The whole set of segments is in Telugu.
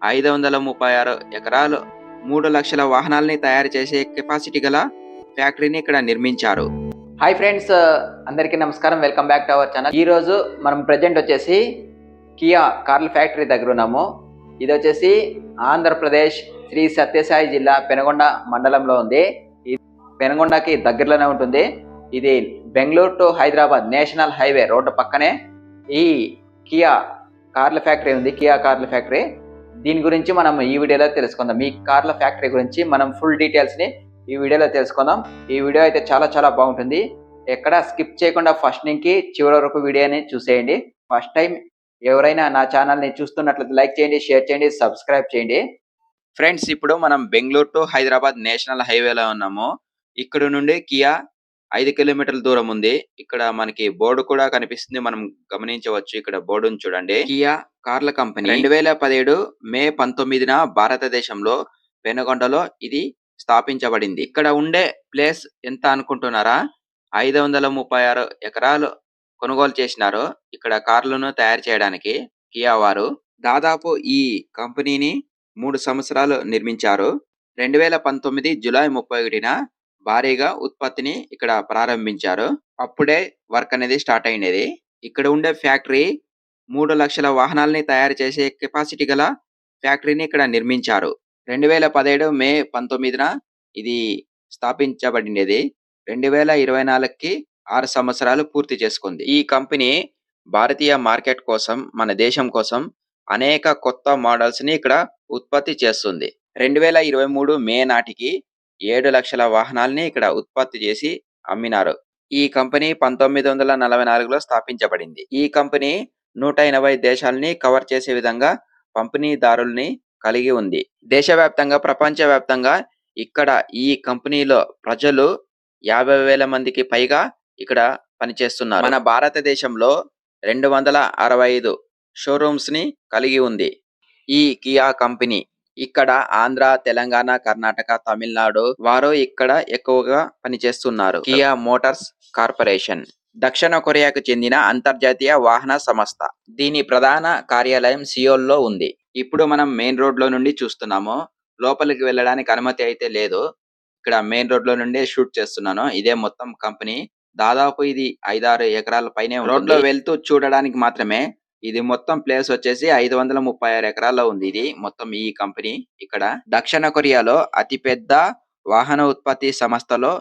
536 ఎకరాలు 3 లక్షల వాహనాల్ని తయారు చేసే కెపాసిటీ గల ఫ్యాక్టరీని ఇక్కడ నిర్మించారు. హాయ్ ఫ్రెండ్స్, అందరికీ నమస్కారం. Welcome back to our channel. ఈరోజు మనం ప్రజెంట్ వచ్చేసి కియా కార్ల ఫ్యాక్టరీ దగ్గర ఉన్నాము. ఇది వచ్చేసి ఆంధ్రప్రదేశ్ శ్రీ సత్యసాయి జిల్లా పెనుగొండ మండలంలో ఉంది. ఇది పెనుగొండకి దగ్గరలోనే ఉంటుంది. ఇది Bengaluru to Hyderabad national highway road పక్కనే ఈ కియా కార్ల ఫ్యాక్టరీ ఉంది. కియా కార్ల ఫ్యాక్టరీ, దీని గురించి మనం ఈ వీడియోలో తెలుసుకుందాం. ఈ కార్ల ఫ్యాక్టరీ గురించి మనం ఫుల్ డీటెయిల్స్ని ఈ వీడియోలో తెలుసుకుందాం. ఈ వీడియో అయితే చాలా బాగుంటుంది. ఎక్కడ స్కిప్ చేయకుండా ఫస్ట్ నుంచి చివరి వరకు వీడియోని చూసేయండి. ఫస్ట్ టైం ఎవరైనా నా ఛానల్ని చూస్తున్నట్లయితే లైక్ చేయండి, షేర్ చేయండి, సబ్స్క్రైబ్ చేయండి. ఫ్రెండ్స్, ఇప్పుడు మనం బెంగళూరు టు హైదరాబాద్ నేషనల్ హైవేలో ఉన్నాము. ఇక్కడ నుండి కియా 5 కిలోమీటర్ల దూరం ఉంది. ఇక్కడ మనకి బోర్డు కూడా కనిపిస్తుంది, మనం గమనించవచ్చు. ఇక్కడ బోర్డును చూడండి. కియా కార్ల కంపెనీ 2017 మే 19న భారతదేశంలో పెనుగొండలో ఇది స్థాపించబడింది. ఇక్కడ ఉండే ప్లేస్ ఎంత అనుకుంటున్నారా? 536 ఎకరాలు కొనుగోలు చేసినారు ఇక్కడ కార్లను తయారు చేయడానికి కియా వారు. దాదాపు ఈ కంపెనీని 3 సంవత్సరాలు నిర్మించారు. 2019 జూలై 31న భారీగా ఉత్పత్తిని ఇక్కడ ప్రారంభించారు. అప్పుడే వర్క్ అనేది స్టార్ట్ అయినది. ఇక్కడ ఉండే ఫ్యాక్టరీ 3 లక్షల వాహనాలని తయారు చేసే కెపాసిటీ గల ఫ్యాక్టరీని ఇక్కడ నిర్మించారు. 2017 మే 19న ఇది స్థాపించబడినది. 2024కి 6 సంవత్సరాలు పూర్తి చేసుకుంది. ఈ కంపెనీ భారతీయ మార్కెట్ కోసం, మన దేశం కోసం అనేక కొత్త మోడల్స్ ని ఇక్కడ ఉత్పత్తి చేస్తుంది. 2023 మే నాటికి 7 లక్షల వాహనాల్ని ఇక్కడ ఉత్పత్తి చేసి అమ్మినారు. ఈ కంపెనీ 1944లో స్థాపించబడింది. ఈ కంపెనీ 180 దేశాలని కవర్ చేసే విధంగా పంపిణీదారుల్ని కలిగి ఉంది. దేశవ్యాప్తంగా, ప్రపంచవ్యాప్తంగా ఇక్కడ ఈ కంపెనీలో ప్రజలు 50,000 మందికి పైగా ఇక్కడ పనిచేస్తున్నారు. మన భారతదేశంలో 265 షోరూమ్స్ ని కలిగి ఉంది ఈ కియా కంపెనీ. ఇక్కడ ఆంధ్ర, తెలంగాణ, కర్ణాటక, తమిళనాడు వారు ఇక్కడ ఎక్కువగా పనిచేస్తున్నారు. కియా మోటార్స్ కార్పొరేషన్ దక్షిణ కొరియాకు చెందిన అంతర్జాతీయ వాహన సంస్థ. దీని ప్రధాన కార్యాలయం సియోల్ లో ఉంది. ఇప్పుడు మనం మెయిన్ రోడ్ లో నుండి చూస్తున్నాము. లోపలికి వెళ్ళడానికి అనుమతి అయితే లేదు. ఇక్కడ మెయిన్ రోడ్ లో నుండి షూట్ చేస్తున్నాను. ఇదే మొత్తం కంపెనీ. దాదాపు ఇది 5-6 ఎకరాల పైనే రోడ్ లో వెళ్తూ చూడడానికి మాత్రమే. ఇది మొత్తం ప్లేస్ వచ్చేసి 536 ఎకరాల్లో ఉంది. ఇది మొత్తం ఈ కంపెనీ. ఇక్కడ దక్షిణ కొరియాలో అతిపెద్ద వాహన ఉత్పత్తి సంస్థలో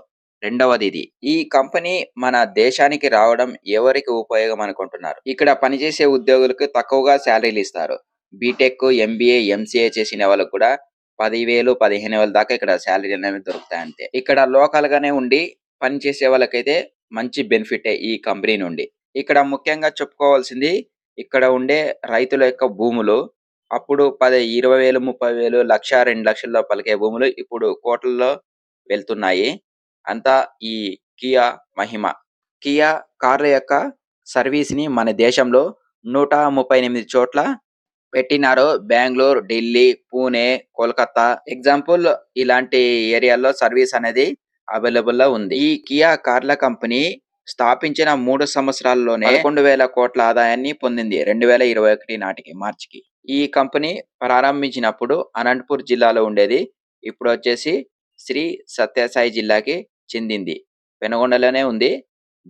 రెండవది ఇది. ఈ కంపెనీ మన దేశానికి రావడం ఎవరికి ఉపయోగం అనుకుంటున్నారు? ఇక్కడ పనిచేసే ఉద్యోగులకు తక్కువగా శాలరీలు ఇస్తారు. బీటెక్, ఎంబీఏ, ఎంసీఏ చేసిన వాళ్ళకు కూడా 10,000, 15,000 దాకా ఇక్కడ శాలరీ అనేవి దొరుకుతాయి అంతే. ఇక్కడ లోకల్ గానే ఉండి పనిచేసే వాళ్ళకైతే మంచి బెనిఫిటే ఈ కంపెనీ నుండి. ఇక్కడ ముఖ్యంగా చెప్పుకోవాల్సింది, ఇక్కడ ఉండే రైతుల యొక్క భూములు అప్పుడు 10, 20,000, 30,000, 1,00,000, 2 లక్షల్లో పలికే భూములు ఇప్పుడు కోట్లలో వెళ్తున్నాయి. అంతా ఈ కియా మహిమ. కియా కార్ల యొక్క సర్వీస్ ని మన దేశంలో 138 చోట్ల పెట్టినారు. బెంగళూరు, ఢిల్లీ, పూణే, కోల్కతా ఎగ్జాంపుల్ ఇలాంటి ఏరియాల్లో సర్వీస్ అనేది అవైలబుల్ లో ఉంది. ఈ కియా కార్ల కంపెనీ స్థాపించిన 3 సంవత్సరాల్లోనే 11,000 కోట్ల ఆదాయాన్ని పొందింది 2021 నాటికి మార్చికి. ఈ కంపెనీ ప్రారంభించినప్పుడు అనంతపూర్ జిల్లాలో ఉండేది. ఇప్పుడు వచ్చేసి శ్రీ సత్యసాయి జిల్లాకి చెందింది. పెనుగొండలోనే ఉంది,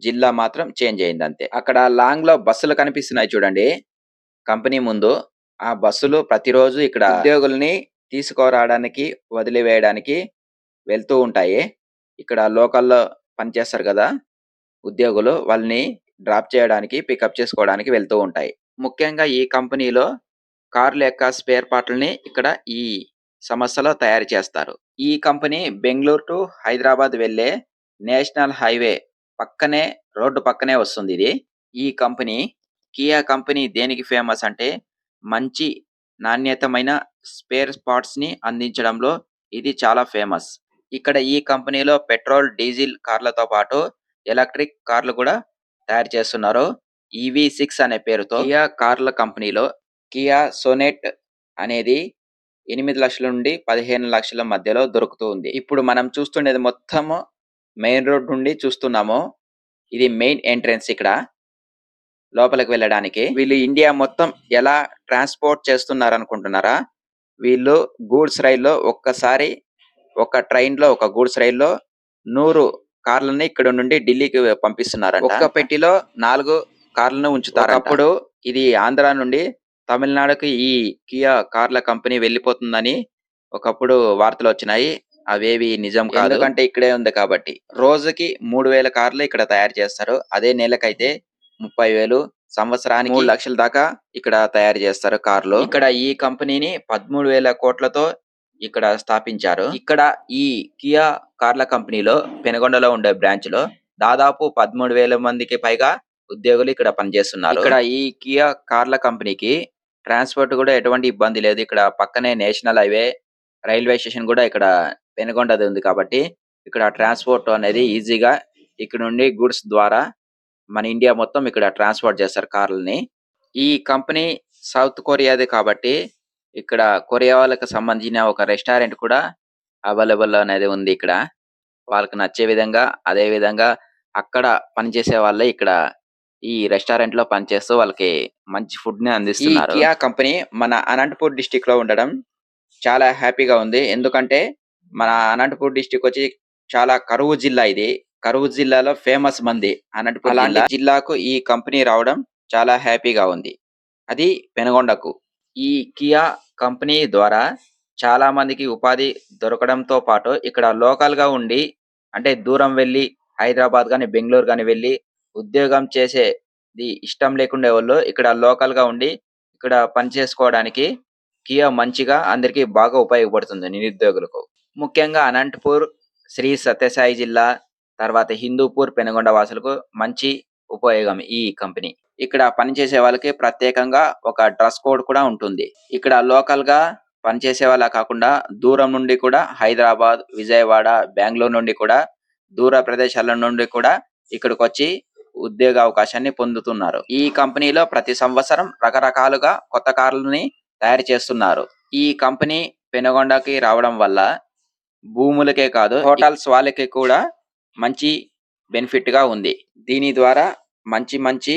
జిల్లా మాత్రం చేంజ్ అయింది అంతే. అక్కడ లాంగ్ లో బస్సులు కనిపిస్తున్నాయి చూడండి కంపెనీ ముందు. ఆ బస్సులు ప్రతిరోజు ఇక్కడ ఉద్యోగుల్ని తీసుకురావడానికి, వదిలివేయడానికి వెళ్తూ ఉంటాయి. ఇక్కడ లోకల్లో పనిచేస్తారు కదా ఉద్యోగులు, వాళ్ళని డ్రాప్ చేయడానికి, పికప్ చేసుకోవడానికి వెళ్తూ ఉంటాయి. ముఖ్యంగా ఈ కంపెనీలో కార్ల యొక్క స్పేర్ పార్ట్లని ఇక్కడ ఈ సంస్థలో తయారు చేస్తారు. ఈ కంపెనీ బెంగళూరు టు హైదరాబాద్ వెళ్లే నేషనల్ హైవే పక్కనే, రోడ్డు పక్కనే వస్తుంది ఇది. ఈ కంపెనీ కియా కంపెనీ దేనికి ఫేమస్ అంటే, మంచి నాణ్యతమైన స్పేర్ పార్ట్స్ ని అందించడంలో ఇది చాలా ఫేమస్. ఇక్కడ ఈ కంపెనీలో పెట్రోల్, డీజిల్ కార్లతో పాటు ఎలక్ట్రిక్ కార్లు కూడా తయారు చేస్తున్నారు. EV6 అనే పేరుతో కియా కార్ల కంపెనీలో కియా సోనెట్ అనేది 8 లక్షల నుండి 15 లక్షల మధ్యలో దొరుకుతూ ఉంది. ఇప్పుడు మనం చూస్తుండేది మొత్తం మెయిన్ రోడ్ నుండి చూస్తున్నాము. ఇది మెయిన్ ఎంట్రన్స్. ఇక్కడ లోపలికి వెళ్ళడానికి వీళ్ళు ఇండియా మొత్తం ఎలా ట్రాన్స్పోర్ట్ చేస్తున్నారు అనుకుంటున్నారా? వీళ్ళు గూడ్స్ రైల్లో ఒక్కసారి ఒక ట్రైన్‌లో ఒక గూడ్స్ రైల్లో 100 కార్లని ఇక్కడ నుండి ఢిల్లీకి పంపిస్తున్నారంట. ఒక్క పెట్టిలో 4 కార్లను ఉంచుతారంట. ఒకప్పుడు ఇది ఆంధ్ర నుండి తమిళనాడుకి ఈ కియా కార్ల కంపెనీ వెళ్ళిపోతుందని ఒకప్పుడు వార్తలొచ్చినాయి. అవేవి నిజం కాదు. ఎందుకంటే ఇక్కడే ఉంది కాబట్టి. రోజుకి 3000 కార్లు ఇక్కడ తయారు చేస్తారు. అదే నెలకైతే 30,000, సంవత్సరానికి 3 లక్షల దాకా ఇక్కడ తయారు చేస్తారు కార్లు. ఇక్కడ ఈ కంపెనీని 13,000 కోట్లతో ఇక్కడ స్థాపించారు. ఇక్కడ ఈ కియా కార్ల కంపెనీలో పెనుగొండలో ఉండే బ్రాంచ్ లో దాదాపు 13,000 మందికి పైగా ఉద్యోగులు ఇక్కడ పనిచేస్తున్నారు. ఇక్కడ ఈ కియా కార్ల కంపెనీకి ట్రాన్స్పోర్ట్ కూడా ఎటువంటి ఇబ్బంది లేదు. ఇక్కడ పక్కనే నేషనల్ హైవే, రైల్వే స్టేషన్ కూడా ఇక్కడ పెనుగొండది ఉంది కాబట్టి ఇక్కడ ట్రాన్స్పోర్ట్ అనేది ఈజీగా ఇక్కడ నుండి గూడ్స్ ద్వారా మన ఇండియా మొత్తం ఇక్కడ ట్రాన్స్పోర్ట్ చేస్తారు కార్లని. ఈ కంపెనీ సౌత్ కొరియాది కాబట్టి ఇక్కడ కొరియా వాళ్ళకి సంబంధించిన ఒక రెస్టారెంట్ కూడా అవైలబుల్ అనేది ఉంది ఇక్కడ. వాళ్ళకి నచ్చే విధంగా, అదే విధంగా అక్కడ పనిచేసే వాళ్ళే ఇక్కడ ఈ రెస్టారెంట్ లో పనిచేస్తూ వాళ్ళకి మంచి ఫుడ్ ని అందిస్తున్నారు. ఈ కియా కంపెనీ మన అనంతపూర్ డిస్టిక్ లో ఉండడం చాలా హ్యాపీగా ఉంది. ఎందుకంటే మన అనంతపూర్ డిస్టిక్ వచ్చి చాలా కరువు జిల్లా. ఇది కరువు జిల్లాలో ఫేమస్ మంది అనంతపూర్. అలాంటి జిల్లాకు ఈ కంపెనీ రావడం చాలా హ్యాపీగా ఉంది. అది పెనుగొండకు. ఈ కియా కంపెనీ ద్వారా చాలా మందికి ఉపాధి దొరకడంతో పాటు ఇక్కడ లోకల్ గా ఉండి, అంటే దూరం వెళ్ళి హైదరాబాద్ గాని బెంగళూరు గాని వెళ్ళి ఉద్యోగం చేసేది ఇష్టం లేకుండే వాళ్ళు ఇక్కడ లోకల్ గా ఉండి ఇక్కడ పని చేసుకోవడానికి కియా మంచిగా అందరికీ బాగా ఉపయోగపడుతుంది నిరుద్యోగులకు. ముఖ్యంగా అనంతపూర్, శ్రీ సత్యసాయి జిల్లా, తర్వాత హిందూపూర్, పెనుగొండ వాసులకు మంచి ఉపయోగం ఈ కంపెనీ. ఇక్కడ పనిచేసే వాళ్ళకి ప్రత్యేకంగా ఒక డ్రెస్ కోడ్ కూడా ఉంటుంది. ఇక్కడ లోకల్ గా పనిచేసే వాళ్ళ కాకుండా దూరం నుండి కూడా హైదరాబాద్, విజయవాడ, బెంగళూరు నుండి కూడా దూర ప్రదేశాల నుండి కూడా ఇక్కడికి వచ్చి ఉద్యోగ అవకాశాన్ని పొందుతున్నారు. ఈ కంపెనీలో ప్రతి సంవత్సరం రకరకాలుగా కొత్త కార్లని తయారు చేస్తున్నారు. ఈ కంపెనీ పెనుగొండకి రావడం వల్ల భూములకే కాదు హోటల్స్ వాళ్ళకి కూడా మంచి బెనిఫిట్ గా ఉంది. దీని ద్వారా మంచి మంచి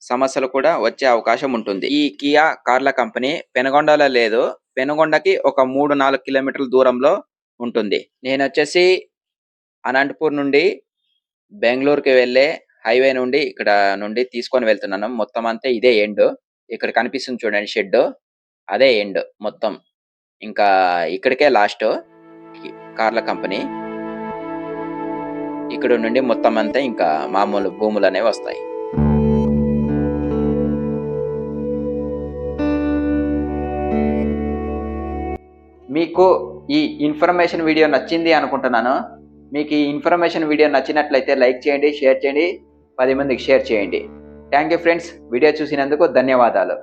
సమస్యలు కూడా వచ్చే అవకాశం ఉంటుంది. ఈ కియా కార్ల కంపెనీ పెనుగొండలో లేదు. పెనుగొండకి ఒక 3-4 కిలోమీటర్ల దూరంలో ఉంటుంది. నేను వచ్చేసి అనంతపూర్ నుండి బెంగళూరుకి వెళ్ళే హైవే నుండి ఇక్కడ నుండి తీసుకొని వెళ్తున్నాను. మొత్తం అంతా ఇదే ఎండ్. ఇక్కడ కనిపిస్తుంది చూడండి షెడ్, అదే ఎండ్ మొత్తం. ఇంకా ఇక్కడికే లాస్ట్ కార్ల కంపెనీ. ఇక్కడ నుండి మొత్తం అంతా ఇంకా మామూలు భూములు అనేవి వస్తాయి. మీకు ఈ ఇన్ఫర్మేషన్ వీడియో నచ్చింది అనుకుంటున్నాను. మీకు ఈ ఇన్ఫర్మేషన్ వీడియో నచ్చినట్లయితే లైక్ చేయండి, షేర్ చేయండి, 10 మందికి షేర్ చేయండి. Thank you friends. వీడియో చూసినందుకు ధన్యవాదాలు.